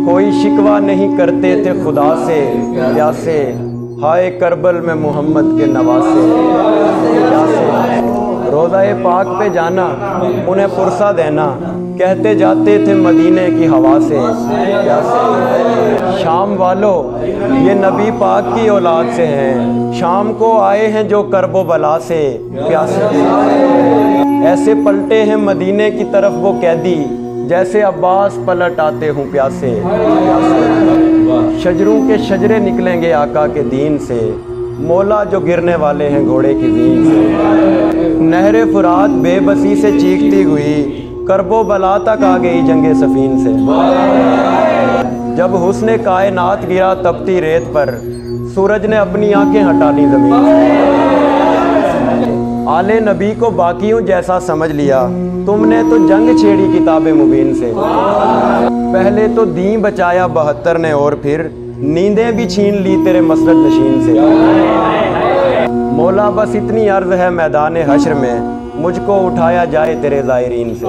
कोई शिकवा नहीं करते थे खुदा से प्यासे, हाय करबल में मोहम्मद के नवासे प्यासे। रोज़ा-ए पाक पे जाना उन्हें पुरसा देना, कहते जाते थे मदीने की हवा से प्यासे। शाम वालों ये नबी पाक की औलाद से हैं, शाम को आए हैं जो करबो बला से प्यासे। ऐसे पलटे हैं मदीने की तरफ वो कैदी, जैसे अब्बास पलट आते हूँ प्यासे प्यासे। शजरों के शजरे निकलेंगे आका के दीन से, मौला जो गिरने वाले हैं घोड़े की जीन से। नहरे फुरात बेबसी से चीखती हुई, करबो बला तक आ गई जंगे सफीन से। जब हुस्ने कायनात गिरा तपती रेत पर, सूरज ने अपनी आंखें हटा ली ज़मीन से। आले नबी को बाकियों जैसा समझ लिया, तुमने तो जंग छेड़ी किताबे मुबीन से। पहले तो दीन बचाया 72 ने, और फिर नींदें भी छीन ली तेरे मसनद नशीन से। मौला बस इतनी अर्ज़ है मैदान हश्र में, मुझको उठाया जाए तेरे ज़ायरीन से।